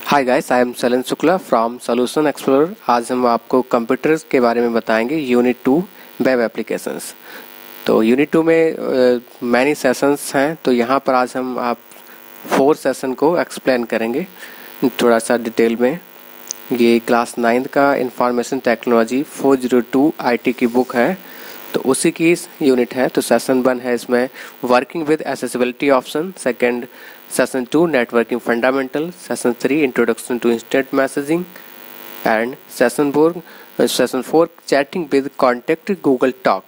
Hi guys, I am sullen Shukla from solution explorer. आज हम आपको कंप्यूटर्स के बारे में बताएंगे, यूनिट 2 वेब एप्लीकेशंस। तो यूनिट 2 में मैनी सेशंस हैं, तो यहाँ पर आज हम 4 सेशन को एक्सप्लेन करेंगे थोड़ा सा डिटेल में। ये क्लास 9 का इंफॉर्मेशन टेक्नोलॉजी 402 IT की बुक है, तो उसी की यूनिट है। तो सेशन 1 है इसमें working with accessibility option, second session 2 networking fundamental, session 3 introduction to instant messaging and session 4 chatting with contact Google talk.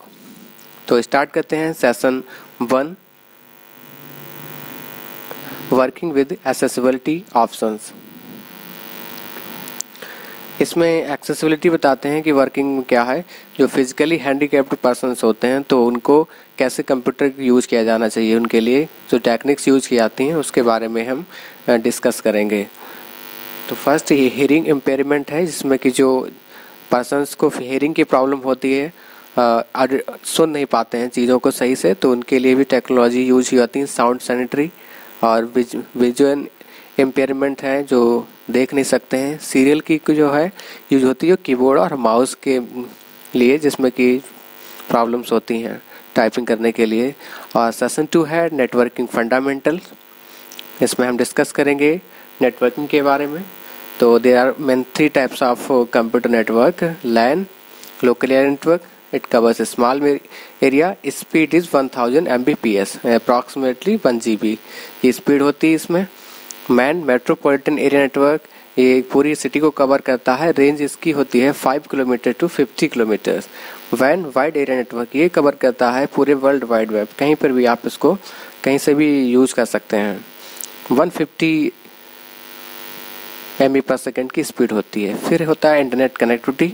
तो स्टार्ट करते हैं session 1 working with accessibility options. इसमें एक्सेसिबिलिटी बताते हैं कि वर्किंग क्या है। जो फिजिकली हैंडीकैप्ड पर्सन्स होते हैं तो उनको कैसे कंप्यूटर यूज़ किया जाना चाहिए, उनके लिए जो टेक्निक्स यूज़ की जाती हैं उसके बारे में हम डिस्कस करेंगे। तो फर्स्ट ये हियरिंग इम्पेयरमेंट है, जिसमें कि जो पर्सन्स को हियरिंग की प्रॉब्लम होती है, सुन नहीं पाते हैं चीज़ों को सही से, तो उनके लिए भी टेक्नोलॉजी यूज की जाती है। साउंड सैनिटरी और विजुअल इम्पेयरमेंट है, जो देख नहीं सकते हैं। सीरियल की जो है यूज होती है कीबोर्ड और माउस के लिए, जिसमें कि प्रॉब्लम्स होती हैं टाइपिंग करने के लिए। और सेशन 2 है नेटवर्किंग फंडामेंटल। इसमें हम डिस्कस करेंगे नेटवर्किंग के बारे में। तो there are main 3 types of computer network: LAN, local area network, it covers small area, speed is 1000 Mbps, approximately 1 GB ये स्पीड होती है इसमें। मैन मेट्रोपॉलिटन एरिया नेटवर्क, ये पूरी सिटी को कवर करता है, रेंज इसकी होती है 5 किलोमीटर टू 50 किलोमीटर। वैन वाइड एरिया नेटवर्क, ये कवर करता है पूरे वर्ल्ड वाइड वेब, कहीं पर भी आप इसको कहीं से भी यूज कर सकते हैं। 150 MB/s की स्पीड होती है। फिर होता है internet connectivity.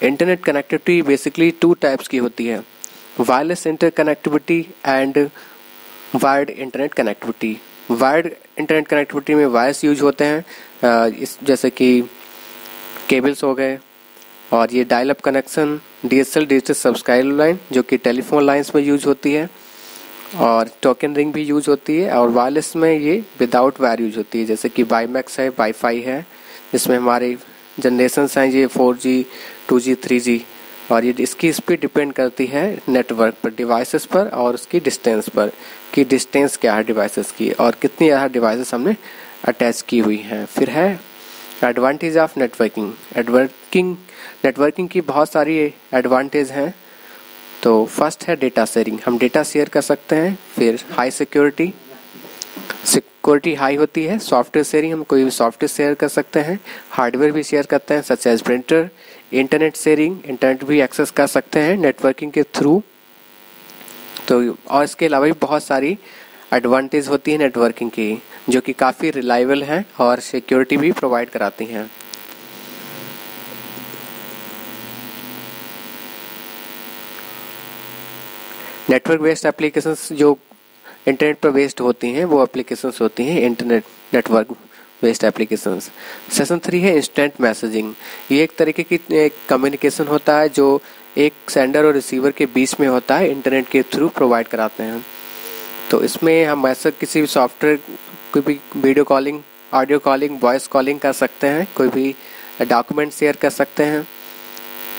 Internet connectivity basically 2 types की होती है: wireless inter connectivity and wired internet connectivity. Wired internet connectivity में वायर्स यूज होते हैं, जैसे कि केबल्स हो गए, और ये dial up connection, DSL digital subscriber line, जो कि टेलीफोन लाइंस में यूज होती है, और टोकन रिंग भी यूज होती है। और वायरलेस में ये विदाउट वायर यूज होती है, जैसे कि वाईमैक्स है, वाईफाई है, जिसमें हमारे जनरेशन्स हैं ये 4G 2G 3G, और ये इसकी स्पीड डिपेंड करती है नेटवर्क पर, डिवाइसेस पर, और उसकी डिस्टेंस पर, कि डिस्टेंस क्या है डिवाइसेस की और कितनी ज़्यादा डिवाइसेस हमने अटैच की हुई हैं। फिर है एडवांटेज ऑफ नेटवर्किंग। नेटवर्किंग की बहुत सारी एडवांटेज हैं। तो फर्स्ट है डेटा शेयरिंग, हम डेटा शेयर कर सकते हैं। फिर हाई सिक्योरिटी हाई होती है। सॉफ्टवेयर शेयरिंग, हम कोई भी सॉफ्टवेयर शेयर कर सकते हैं, हार्डवेयर भी शेयर करते हैं such as printer. Internet sharing, internet भी एक्सेस कर सकते हैं नेटवर्किंग के थ्रू। तो और इसके अलावा भी बहुत सारी एडवांटेज होती है नेटवर्किंग की, जो कि काफ़ी रिलायबल हैं और सिक्योरिटी भी प्रोवाइड कराती हैं। नेटवर्क बेस्ड एप्लीकेशंस जो इंटरनेट पर बेस्ड होती हैं वो एप्लीकेशंस होती हैं internet network based applications. Session 3 है इंस्टेंट मैसेजिंग। ये एक तरीके की कम्युनिकेशन होता है जो एक सेंडर और रिसीवर के बीच में होता है, इंटरनेट के थ्रू प्रोवाइड कराते हैं। तो इसमें हम मैसेज किसी भी सॉफ्टवेयर, कोई भी video calling, audio calling, voice calling कर सकते हैं, कोई भी डॉक्यूमेंट शेयर कर सकते हैं।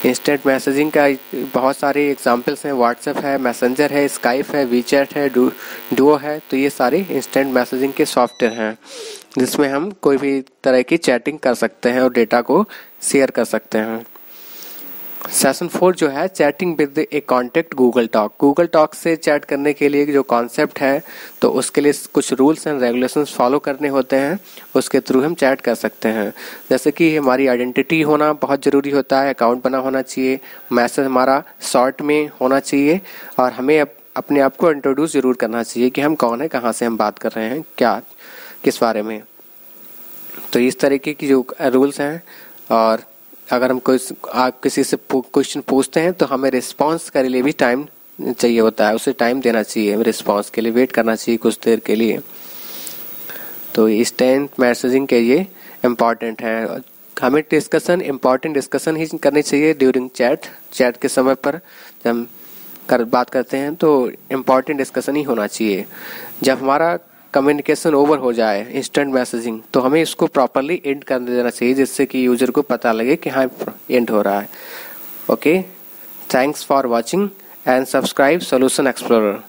इंस्टेंट मैसेजिंग का बहुत सारे एग्जांपल्स हैं, व्हाट्सएप है, मैसेंजर है, स्काइप है, वीचैट है, डुओ है। तो ये सारे इंस्टेंट मैसेजिंग के सॉफ्टवेयर हैं, जिसमें हम कोई भी तरह की चैटिंग कर सकते हैं और डेटा को शेयर कर सकते हैं। सेशन 4 जो है chatting with A contact Google talk. Google talk से चैट करने के लिए जो कॉन्सेप्ट है, तो उसके लिए कुछ रूल्स एंड रेगुलेशंस फॉलो करने होते हैं, उसके थ्रू हम चैट कर सकते हैं। जैसे कि हमारी आइडेंटिटी होना बहुत ज़रूरी होता है, अकाउंट बना होना चाहिए, मैसेज हमारा शॉर्ट में होना चाहिए, और हमें अपने आप को इंट्रोड्यूस ज़रूर करना चाहिए कि हम कौन है, कहाँ से हम बात कर रहे हैं, क्या किस बारे में। तो इस तरीके की जो रूल्स हैं, और अगर हम किसी से क्वेश्चन पूछते हैं तो हमें रिस्पांस के लिए भी टाइम चाहिए होता है, उसे टाइम देना चाहिए, रिस्पांस के लिए वेट करना चाहिए कुछ देर के लिए। तो इंस्टेंट मैसेजिंग के ये इम्पॉर्टेंट है। हमें इम्पॉर्टेंट डिस्कशन ही करनी चाहिए ड्यूरिंग चैट के समय पर। जब हम बात करते हैं तो इम्पॉर्टेंट डिस्कशन ही होना चाहिए। जब हमारा कम्युनिकेशन ओवर हो जाए, इंस्टेंट मैसेजिंग, तो हमें इसको प्रॉपरली एंड कर देना चाहिए, जिससे कि यूजर को पता लगे कि हाँ एंड हो रहा है। Okay, thanks for watching and subscribe solution explorer.